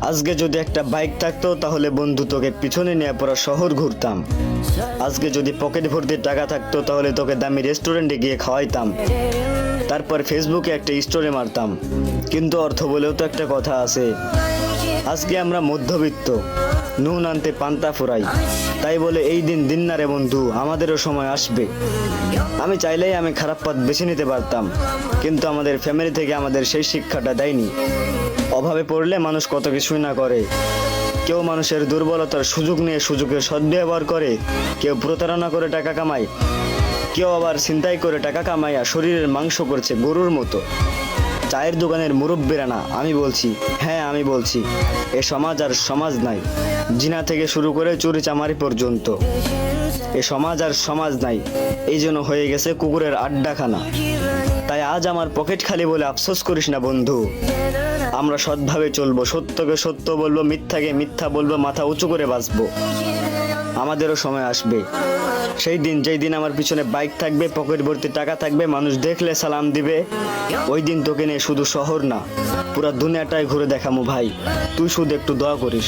আজকে যদি একটা বাইক থাকতো তাহলে বন্ধু তোকে পিছনে নিয়ে পুরো শহর ঘুরতাম। আজকে যদি পকেট ভর্তি টাকা থাকতো তাহলে তোকে দামি রেস্টুরেন্টে গিয়ে খাওয়াইতাম। তারপর ফেসবুকে একটা স্টোরি মারতাম। কিন্তু অর্থ বলেও তো একটা কথা আছে। আজকে আমরা মধ্যবিত্ত, নুন আনতে পান্তা ফুরাই। তাই বলে এই দিন দিন না রে বন্ধু, আমাদেরও সময় আসবে। আমি চাইলেই আমি খারাপ পথ বেছে নিতে পারতাম, কিন্তু আমাদের ফ্যামিলি থেকে আমাদের সেই শিক্ষাটা দেয়নি। অভাবে পড়লে মানুষ কত কিছুই না করে। কেউ মানুষের দুর্বলতার সুযোগ নিয়ে সুযোগের সদ্ব্যবহার করে, কেউ প্রতারণা করে টাকা কামায়, কেউ আবার ছিনতাই করে টাকা কামাইয়া শরীরের মাংস করছে গরুর মতো। চায়ের দোকানের মুরব্বীরা না, আমি বলছি, হ্যাঁ আমি বলছি, এ সমাজ আর সমাজ নাই। জিনা থেকে শুরু করে চুরি চামারি পর্যন্ত এ সমাজ আর সমাজ নাই। এই জন্য হয়ে গেছে কুকুরের আড্ডাখানা। তাই আজ আমার পকেট খালি বলে আফসোস করিস না বন্ধু। আমরা সৎভাবে চলবো, সত্যকে সত্য বলবো, মিথ্যাকে মিথ্যা বলবো, মাথা উঁচু করে বাঁচবো। আমাদেরও সময় আসবে, সেই দিন যেই দিন আমার পিছনে বাইক থাকবে, পকেট ভর্তি টাকা থাকবে, মানুষ দেখলে সালাম দিবে। ওই দিন তোকে নিয়ে শুধু শহর না, পুরা দুনিয়াটাই ঘুরে দেখামু ভাই। তুই শুধু একটু দোয়া করিস।